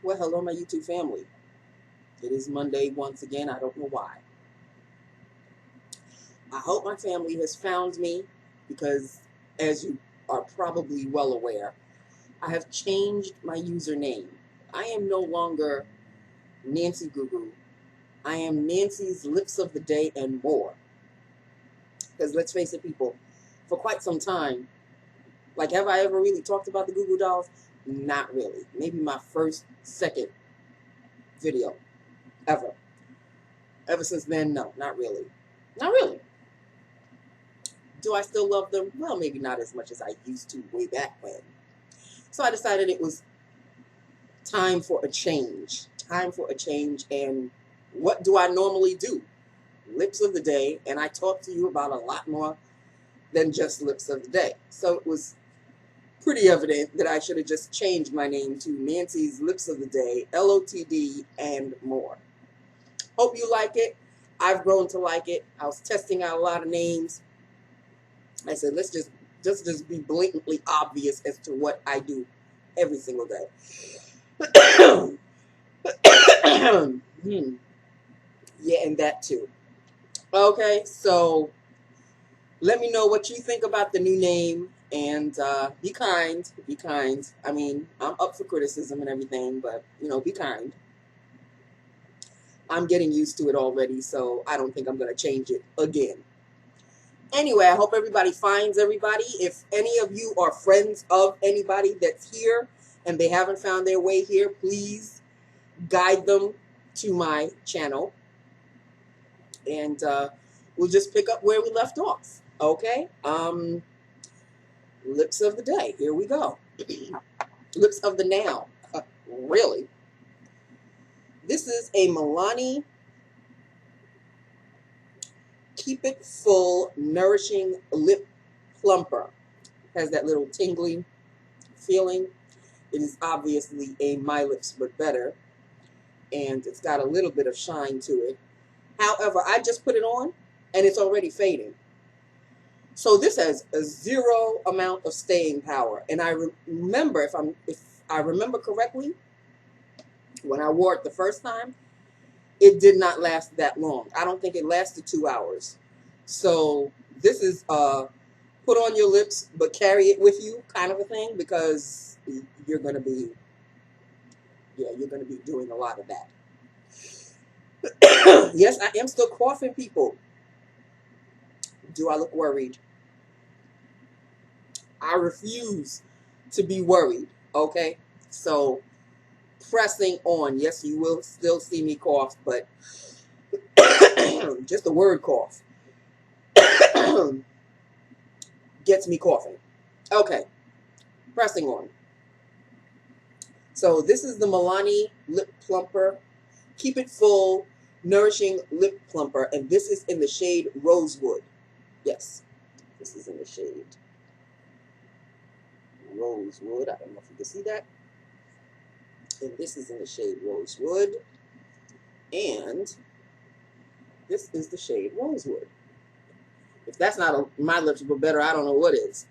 Well, hello, my YouTube family. It is Monday once again. I don't know why. I hope my family has found me because, as you are probably well aware, I have changed my username. I am no longer Nancy Goo Goo. I am Nancy's Lips of the Day and more. Because let's face it, people, for quite some time, like, have I ever really talked about the Goo Goo dolls? Not really. Maybe my first, second video ever. Ever since then, no, not really. Not really. Do I still love them? Well, maybe not as much as I used to way back when. So I decided it was time for a change. Time for a change. And what do I normally do? Lips of the Day. And I talk to you about a lot more than just Lips of the Day. So it was pretty evident that I should have just changed my name to Nancy's Lips of the Day, LOTD, and more. Hope you like it. I've grown to like it. I was testing out a lot of names. I said, let's just be blatantly obvious as to what I do every single day. Yeah, and that too. Okay, so let me know what you think about the new name, and be kind. Be kind. I mean, I'm up for criticism and everything, but, be kind. I'm getting used to it already, so I don't think I'm going to change it again. Anyway, I hope everybody finds everybody. If any of you are friends of anybody that's here and they haven't found their way here, please guide them to my channel. And we'll just pick up where we left off. Okay? Lips of the Day. Here we go. Lips of the Now. Really? This is a Milani Keep It Full Nourishing Lip Plumper. Has that little tingly feeling. It is obviously a My Lips But Better, and it's got a little bit of shine to it. However, I just put it on and it's already fading. So this has a zero amount of staying power. And I remember, if I remember correctly, when I wore it the first time, it did not last that long. I don't think it lasted 2 hours. So this is put on your lips but carry it with you kind of a thing, because you're going to be doing a lot of that. Yes, I am still coughing, people. Do I look worried? I refuse to be worried, okay? So, pressing on. Yes, you will still see me cough, but just the word cough gets me coughing. Okay, pressing on. So, this is the Milani Lip Plumper. Keep It Full Nourishing Lip Plumper, and this is in the shade Rosewood. Yes, this is in the shade Rosewood. I don't know if you can see that. And this is in the shade Rosewood. And this is the shade Rosewood. If that's not My Lips But Better, I don't know what is.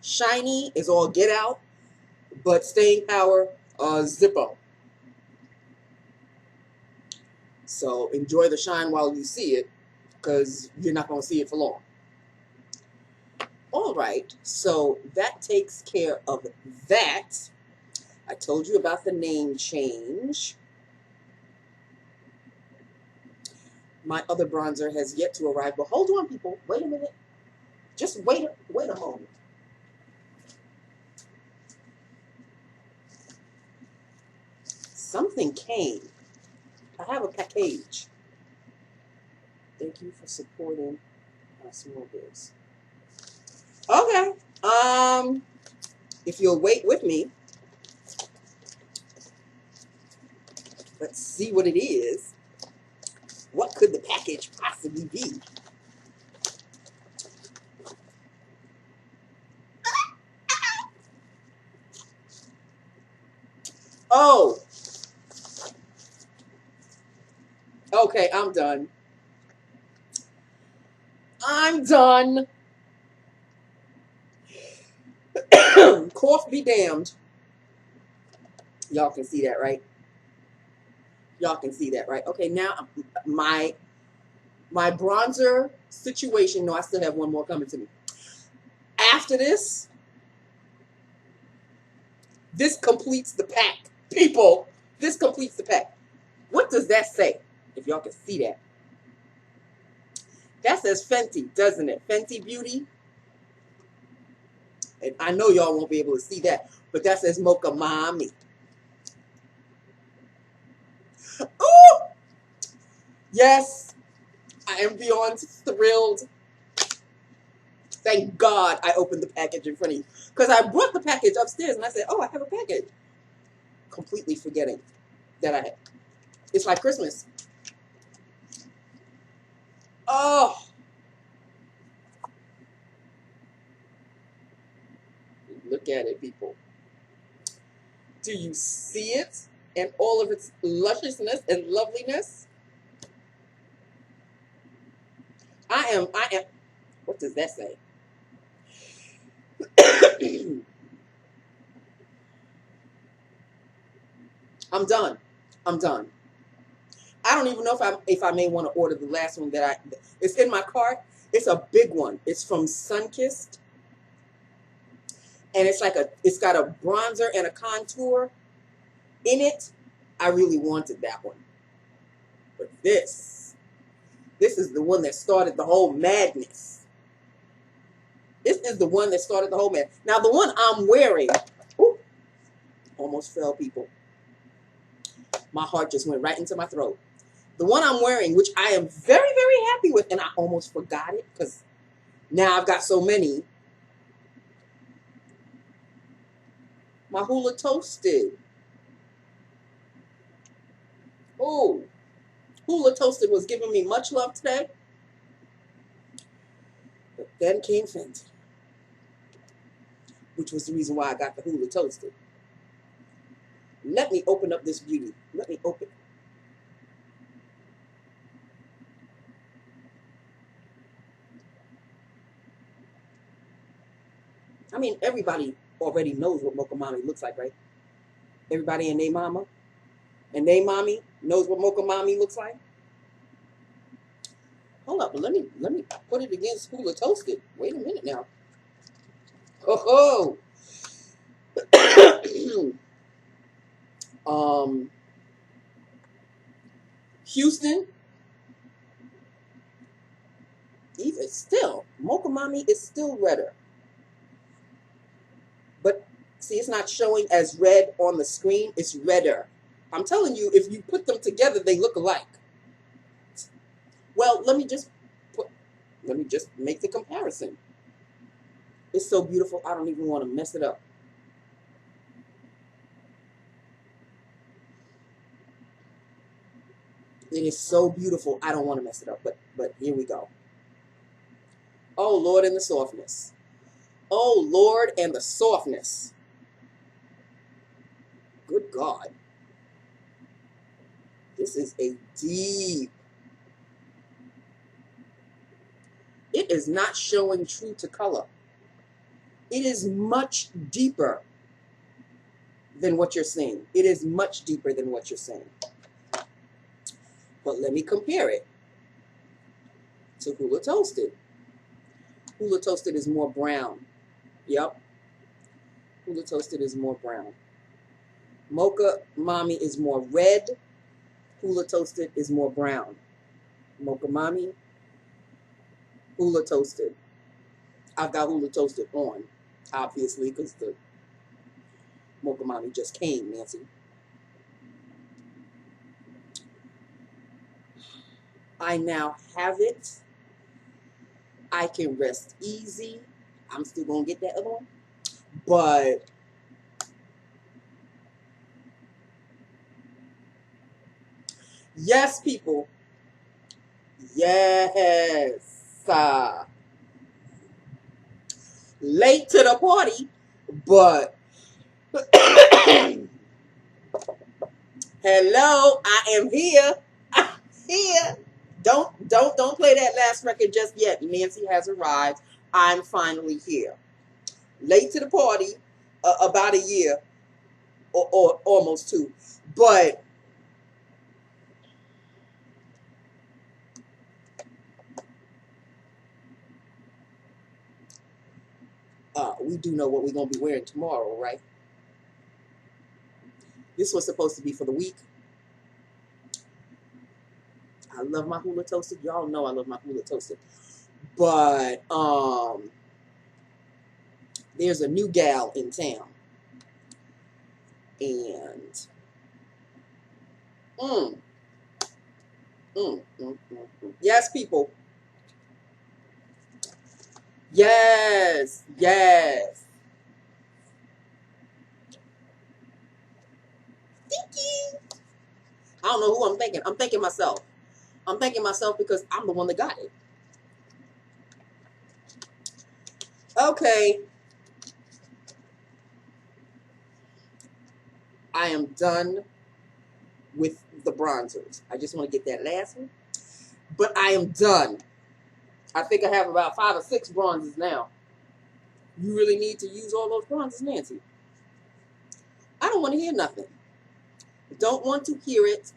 Shiny is all get out, but staying power, Zippo. So enjoy the shine while you see it, because you're not going to see it for long. All right, so that takes care of that. I told you about the name change. My other bronzer has yet to arrive, but hold on, people. Wait a minute. Just wait a moment. Something came. I have a package. Thank you for supporting our small biz. Okay. If you'll wait with me, let's see what it is. What could the package possibly be? Oh. Okay, I'm done. I'm done. Cough be damned. Y'all can see that, right? Y'all can see that, right? Okay, now my bronzer situation. No, I still have one more coming to me. After this completes the pack. People, this completes the pack. What does that say? If y'all can see that. That says Fenty, doesn't it? Fenty Beauty. And I know y'all won't be able to see that, but that says Mocha Mommy. Ooh! Yes, I am beyond thrilled. Thank God I opened the package in front of you. Because I brought the package upstairs and I said, oh, I have a package. Completely forgetting that I had. It's like Christmas. Oh. Look at it, people. Do you see it? And all of its lusciousness and loveliness? I am, what does that say? I'm done. I'm done. I don't even know if I may want to order the last one it's in my cart. It's a big one. It's from Sunkissed. And it's got a bronzer and a contour in it. I really wanted that one. But this is the one that started the whole madness. This is the one that started the whole madness. Now the one I'm wearing, ooh, almost fell, people. My heart just went right into my throat. The one I'm wearing, which I am very, very happy with, and I almost forgot it because now I've got so many. My Hoola Toasted. Oh, Hoola Toasted was giving me much love today. But then came Fenty, which was the reason why I got the Hoola Toasted. Let me open up this beauty. Let me open. I mean, everybody already knows what Mocha Mommy looks like, right? Everybody and their mama and their mommy knows what Mocha Mommy looks like. Hold up, let me put it against Hoola Toasted. Wait a minute now. Oh, Houston. Even still, Mocha Mommy is still redder. But see, it's not showing as red on the screen. It's redder. I'm telling you, if you put them together, they look alike. Well, let me just make the comparison. It's so beautiful, I don't even want to mess it up. It is so beautiful, I don't want to mess it up. But here we go. Oh, Lord, and the softness. Oh, Lord, and the softness. Good God. This is a deep. It is not showing true to color. It is much deeper than what you're seeing. It is much deeper than what you're seeing. But let me compare it to Hoola Toasted. Hoola Toasted is more brown. Yep. Hoola Toasted is more brown. Mocha Mommy is more red. Hoola Toasted is more brown. Mocha Mommy, Hoola Toasted. I've got Hoola Toasted on, obviously, because the Mocha Mommy just came, Nancy. I now have it. I can rest easy. I'm still going to get that other one. But yes, people. Yes. Late to the party, but hello, I am here. I'm here. Don't play that last record just yet. Nancy has arrived. I'm finally here. Late to the party, about a year. or almost 2. But we do know what we're going to be wearing tomorrow, right? This was supposed to be for the week. I love my Hoola toasted. Y'all know I love my Hoola toasted. But there's a new gal in town. And yes, people. Yes, yes. Thinking. I don't know who I'm thinking. I'm thinking myself. I'm thanking myself because I'm the one that got it. Okay. I am done with the bronzers. I just want to get that last one. But I am done. I think I have about 5 or 6 bronzers now. You really need to use all those bronzers, Nancy? I don't want to hear nothing. Don't want to hear it.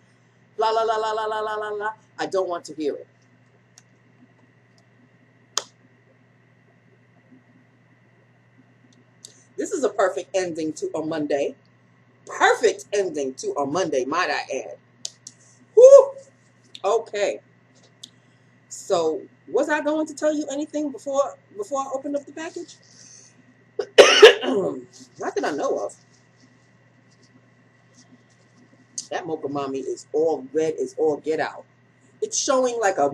La la la la la la la la la. I don't want to hear it. This is a perfect ending to a Monday. Perfect ending to a Monday, might I add. Whew. Okay. So, was I going to tell you anything before I opened up the package? Not that I know of. That Mocha Mommy is all red, is all get out. It's showing like a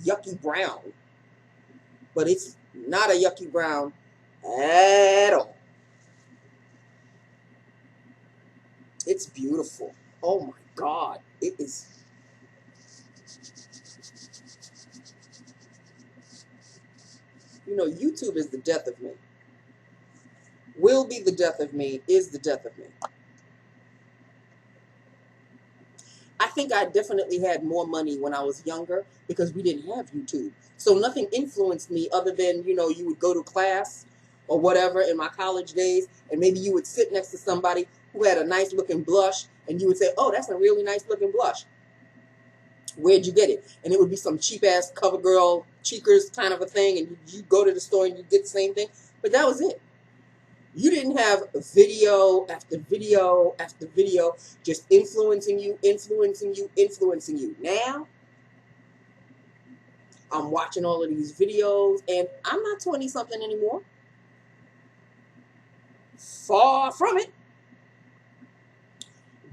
yucky brown, but it's not a yucky brown at all. It's beautiful. Oh my God. It is. You know, YouTube is the death of me. Will be the death of me, is the death of me. I think I definitely had more money when I was younger because we didn't have YouTube. So nothing influenced me other than, you know, you would go to class or whatever in my college days, and maybe you would sit next to somebody who had a nice looking blush, and you would say, oh, that's a really nice looking blush. Where'd you get it? And it would be some cheap ass CoverGirl Cheekers kind of a thing, and you go to the store and you get the same thing. But that was it. You didn't have video after video after video just influencing you, influencing you, influencing you. Now, I'm watching all of these videos, and I'm not 20-something anymore. Far from it.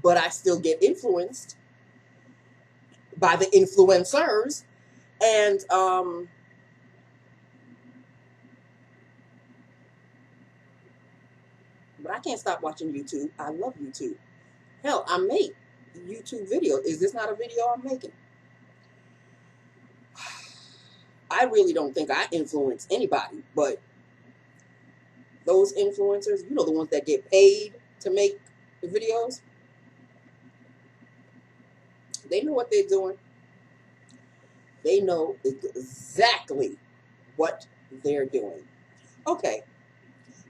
But I still get influenced by the influencers. And, but I can't stop watching YouTube. I love YouTube. Hell, I make YouTube videos. Is this not a video I'm making? I really don't think I influence anybody, but those influencers, you know, the ones that get paid to make the videos, they know what they're doing. They know exactly what they're doing. Okay.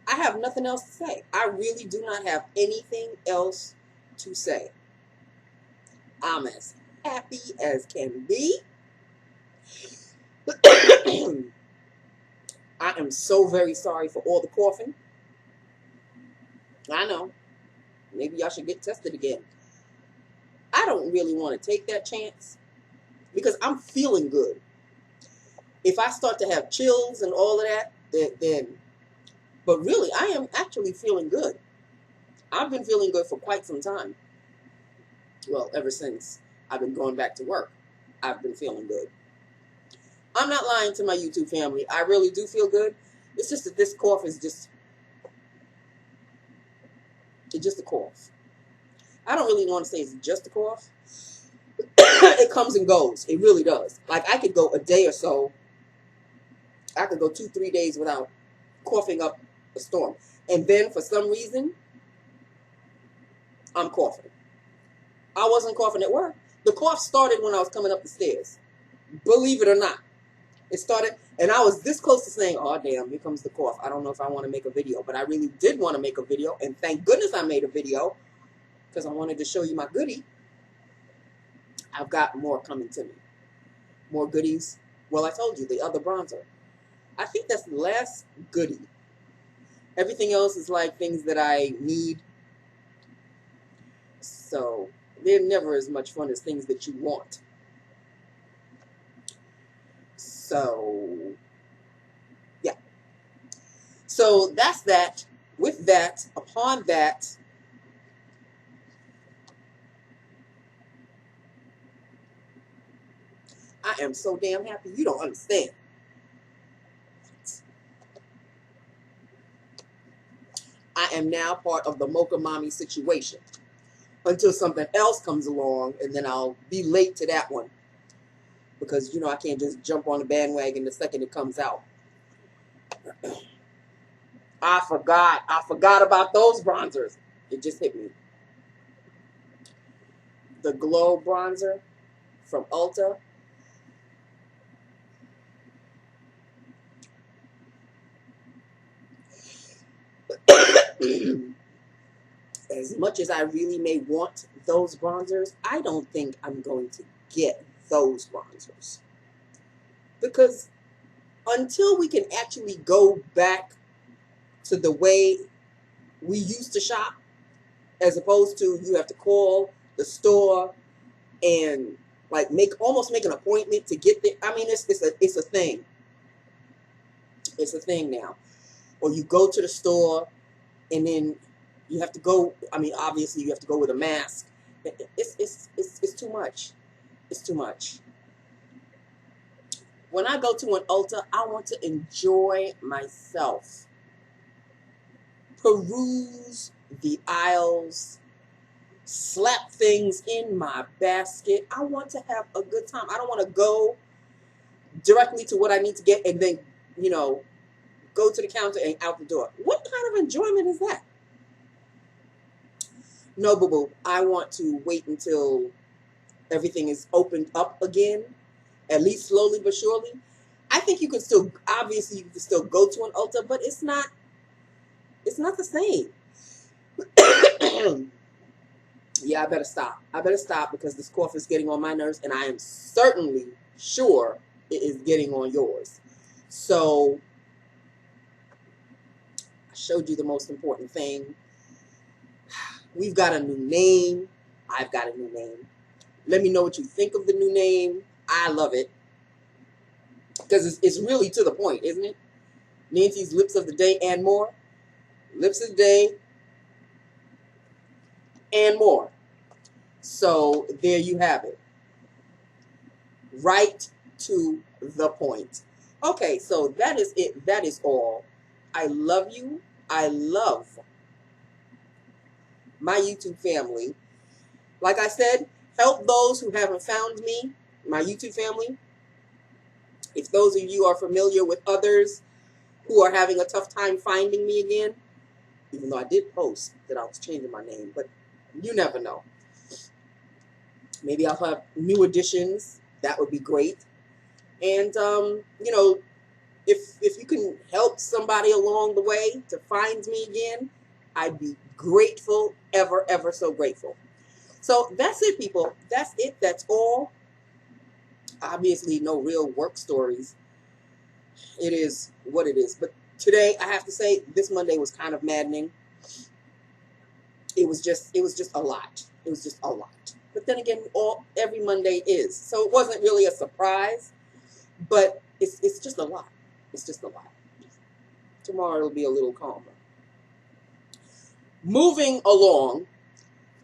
I have nothing else to say. I really do not have anything else to say. I'm as happy as can be. I am so very sorry for all the coughing. I know. Maybe I should get tested again. I don't really want to take that chance because I'm feeling good. If I start to have chills and all of that, then but really, I am actually feeling good. I've been feeling good for quite some time. Well, ever since I've been going back to work, I've been feeling good. I'm not lying to my YouTube family. I really do feel good. It's just that this cough is just a cough. I don't really want to say it's just a cough. It comes and goes. It really does. Like, I could go a day or so. I could go 2-3 days without coughing up a storm. And then, for some reason, I'm coughing. I wasn't coughing at work. The cough started when I was coming up the stairs. Believe it or not. It started, and I was this close to saying, oh, damn, here comes the cough. I don't know if I want to make a video, but I really did want to make a video, and thank goodness I made a video because I wanted to show you my goodie. I've got more coming to me. More goodies. Well, I told you, the other bronzer. I think that's the last goodie. Everything else is like things that I need. So they're never as much fun as things that you want. So, yeah. So that's that. With that, upon that, I am so damn happy. You don't understand. I am now part of the Mocha Mommy situation until something else comes along, and then I'll be late to that one because, you know, I can't just jump on the bandwagon the second it comes out. I forgot about those bronzers. It just hit me. The Glow bronzer from Ulta. As much as I really may want those bronzers, I don't think I'm going to get those bronzers. Because until we can actually go back to the way we used to shop, as opposed to you have to call the store and like almost make an appointment to get there. I mean, it's a thing. It's a thing now. Or you go to the store and then you have to go. I mean, obviously you have to go with a mask. It's too much. It's too much. When I go to an Ulta, I want to enjoy myself. Peruse the aisles, slap things in my basket. I want to have a good time. I don't want to go directly to what I need to get and then, you know, go to the counter and out the door. What kind of enjoyment is that? No, boo-boo. I want to wait until everything is opened up again, at least slowly but surely. I think you can still, obviously you can still go to an Ulta, but it's not the same. Yeah, I better stop. I better stop because this cough is getting on my nerves, and I am certainly sure it is getting on yours. So I showed you the most important thing. We've got a new name. I've got a new name. Let me know what you think of the new name. I love it. Because it's really to the point, isn't it? Nancy's Lips of the Day and more. Lips of the Day and more. So there you have it. Right to the point. Okay, so that is it. That is all. I love you. I love my YouTube family. Like I said, help those who haven't found me, my YouTube family. If those of you are familiar with others who are having a tough time finding me again, even though I did post that I was changing my name, but you never know. Maybe I'll have new additions. That would be great. And, you know, if you can help somebody along the way to find me again, I'd be grateful, ever, ever so grateful. So that's it, people. That's it. That's all. Obviously, no real work stories. It is what it is. But today, I have to say, this Monday was kind of maddening. It was just a lot. It was just a lot. But then again, every Monday is. So it wasn't really a surprise. But it's just a lot. It's just a lot. Tomorrow it'll be a little calmer. Moving along,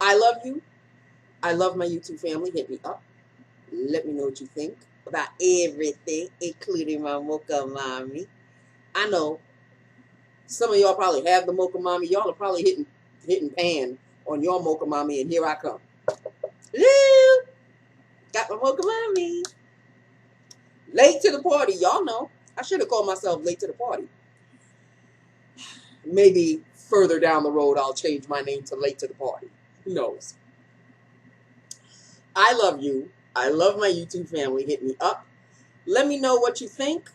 I love you. I love my YouTube family. Hit me up. Let me know what you think about everything, including my Mocha Mommy. I know some of y'all probably have the Mocha Mommy. Y'all are probably hitting pan on your Mocha Mommy, and here I come. Hello! Got my Mocha Mommy. Late to the party, y'all know. I should have called myself Late to the Party. Maybe further down the road, I'll change my name to Late to the Party. Who knows? I love you. I love my YouTube family. Hit me up. Let me know what you think,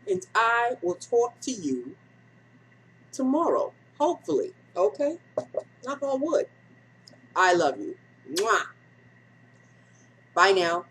and I will talk to you tomorrow, hopefully. Okay? Knock on wood. I love you. Mwah. Bye now.